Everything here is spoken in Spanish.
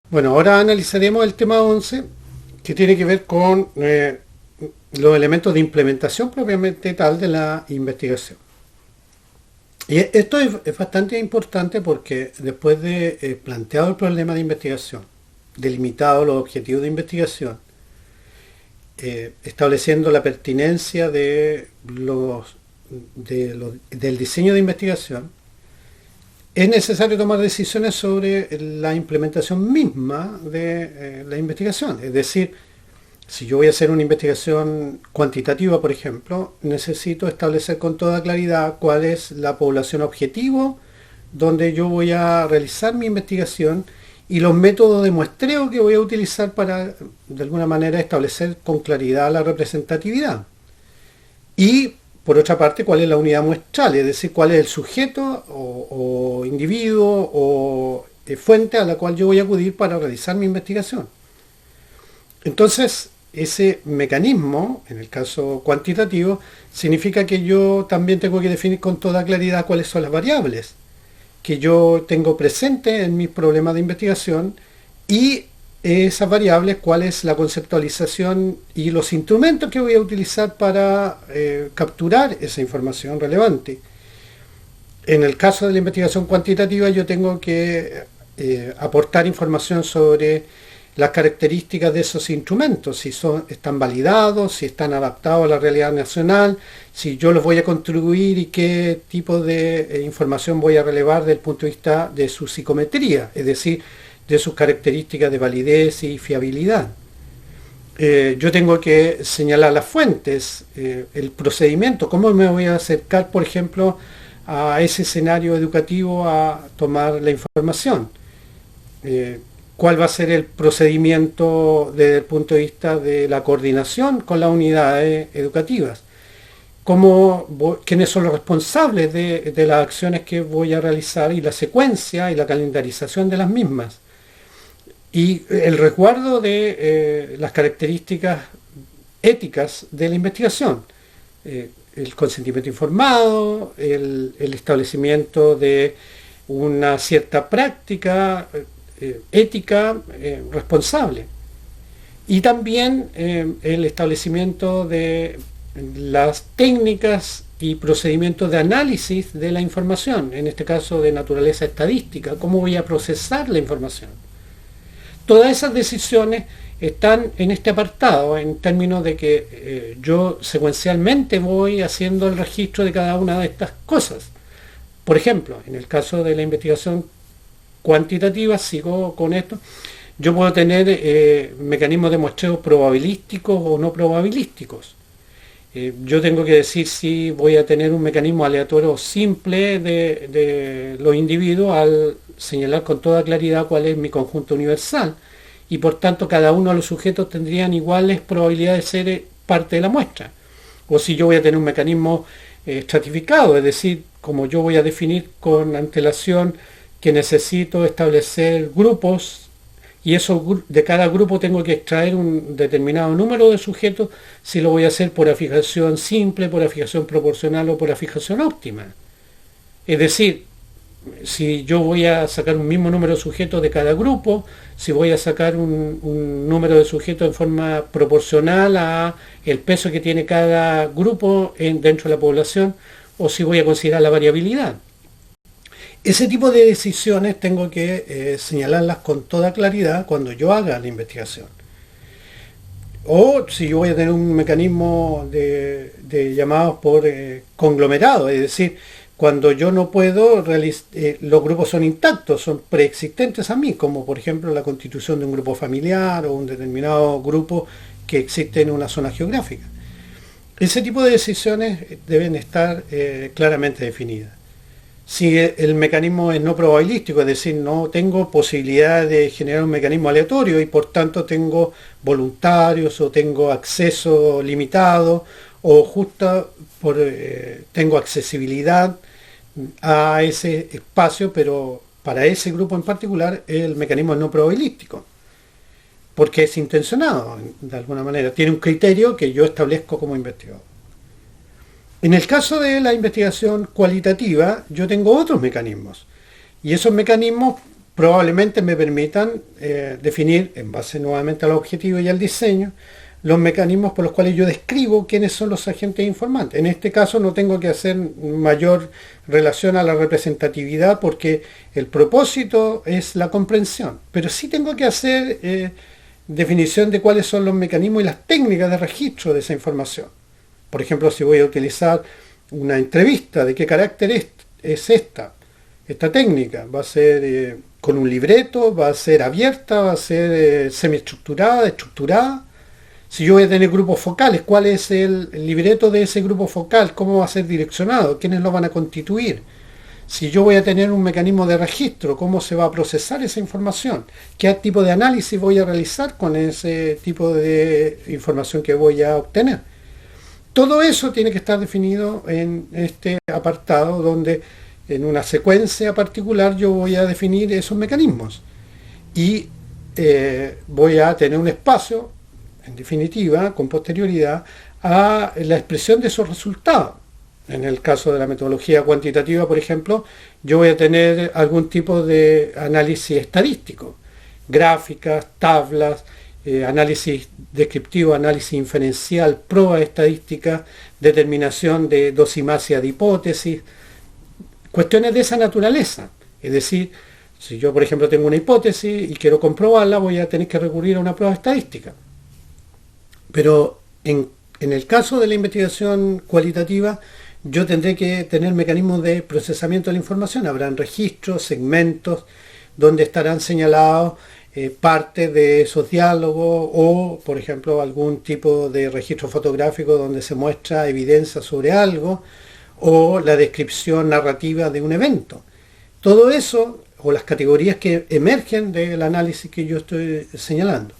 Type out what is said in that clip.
Bueno, ahora analizaremos el tema 11, que tiene que ver con los elementos de implementación propiamente tal de la investigación. Y esto es bastante importante porque después de planteado el problema de investigación, delimitado los objetivos de investigación, estableciendo la pertinencia del diseño de investigación, es necesario tomar decisiones sobre la implementación misma de la investigación. Es decir, si yo voy a hacer una investigación cuantitativa, por ejemplo, necesito establecer con toda claridad cuál es la población objetivo donde yo voy a realizar mi investigación y los métodos de muestreo que voy a utilizar para, de alguna manera, establecer con claridad la representatividad. Y, por otra parte, cuál es la unidad muestral, es decir, cuál es el sujeto o individuo o fuente a la cual yo voy a acudir para realizar mi investigación. Entonces, ese mecanismo, en el caso cuantitativo, significa que yo también tengo que definir con toda claridad cuáles son las variables que yo tengo presente en mis problemas de investigación y esas variables, cuál es la conceptualización y los instrumentos que voy a utilizar para capturar esa información relevante. En el caso de la investigación cuantitativa yo tengo que aportar información sobre las características de esos instrumentos, si están validados, si están adaptados a la realidad nacional, si yo los voy a contribuir y qué tipo de información voy a relevar desde el punto de vista de su psicometría, es decir, de sus características de validez y fiabilidad. Yo tengo que señalar las fuentes, el procedimiento, cómo me voy a acercar, por ejemplo, a ese escenario educativo a tomar la información. Eh, ¿Cuál va a ser el procedimiento desde el punto de vista de la coordinación con las unidades educativas? ¿Quiénes son los responsables de las acciones que voy a realizar y la secuencia y la calendarización de las mismas? Y el resguardo de las características éticas de la investigación, el consentimiento informado, el establecimiento de una cierta práctica ética responsable y también el establecimiento de las técnicas y procedimientos de análisis de la información, en este caso de naturaleza estadística, cómo voy a procesar la información. Todas esas decisiones están en este apartado, en términos de que yo secuencialmente voy haciendo el registro de cada una de estas cosas. Por ejemplo, en el caso de la investigación cuantitativa, sigo con esto, yo puedo tener mecanismos de muestreo probabilísticos o no probabilísticos. Yo tengo que decir si voy a tener un mecanismo aleatorio simple de los individuos al señalar con toda claridad cuál es mi conjunto universal y por tanto cada uno de los sujetos tendrían iguales probabilidades de ser parte de la muestra. O si yo voy a tener un mecanismo estratificado, es decir, como yo voy a definir con antelación que necesito establecer grupos y eso de cada grupo tengo que extraer un determinado número de sujetos si lo voy a hacer por afijación simple, por afijación proporcional o por afijación óptima. Es decir, si yo voy a sacar un mismo número de sujetos de cada grupo, si voy a sacar un número de sujetos en forma proporcional a el peso que tiene cada grupo dentro de la población, o si voy a considerar la variabilidad. Ese tipo de decisiones tengo que señalarlas con toda claridad cuando yo haga la investigación. O si yo voy a tener un mecanismo de llamados por conglomerado, es decir, cuando yo no puedo, los grupos son intactos, son preexistentes a mí, como por ejemplo la constitución de un grupo familiar o un determinado grupo que existe en una zona geográfica. Ese tipo de decisiones deben estar claramente definidas. Si el mecanismo es no probabilístico, es decir, no tengo posibilidad de generar un mecanismo aleatorio y por tanto tengo voluntarios o tengo acceso limitado o justo tengo accesibilidad a ese espacio, pero para ese grupo en particular el mecanismo es no probabilístico, porque es intencionado de alguna manera, tiene un criterio que yo establezco como investigador. En el caso de la investigación cualitativa, yo tengo otros mecanismos. Y esos mecanismos probablemente me permitan definir, en base nuevamente al objetivo y al diseño, los mecanismos por los cuales yo describo quiénes son los agentes informantes. En este caso no tengo que hacer mayor relación a la representatividad porque el propósito es la comprensión, pero sí tengo que hacer definición de cuáles son los mecanismos y las técnicas de registro de esa información. Por ejemplo, si voy a utilizar una entrevista, ¿de qué carácter es esta técnica? ¿Va a ser con un libreto? ¿Va a ser abierta? ¿Va a ser semiestructurada, estructurada? Si yo voy a tener grupos focales, ¿cuál es el libreto de ese grupo focal? ¿Cómo va a ser direccionado? ¿Quiénes lo van a constituir? Si yo voy a tener un mecanismo de registro, ¿cómo se va a procesar esa información? ¿Qué tipo de análisis voy a realizar con ese tipo de información que voy a obtener? Todo eso tiene que estar definido en este apartado donde en una secuencia particular yo voy a definir esos mecanismos y voy a tener un espacio, en definitiva, con posterioridad, a la expresión de esos resultados. En el caso de la metodología cuantitativa, por ejemplo, yo voy a tener algún tipo de análisis estadístico, gráficas, tablas, análisis descriptivo, análisis inferencial, pruebas estadísticas, determinación de dosimasia de hipótesis, cuestiones de esa naturaleza. Es decir, si yo, por ejemplo, tengo una hipótesis y quiero comprobarla, voy a tener que recurrir a una prueba estadística. Pero en el caso de la investigación cualitativa, yo tendré que tener mecanismos de procesamiento de la información. Habrán registros, segmentos, donde estarán señalados parte de esos diálogos o, por ejemplo, algún tipo de registro fotográfico donde se muestra evidencia sobre algo o la descripción narrativa de un evento. Todo eso, o las categorías que emergen del análisis que yo estoy señalando.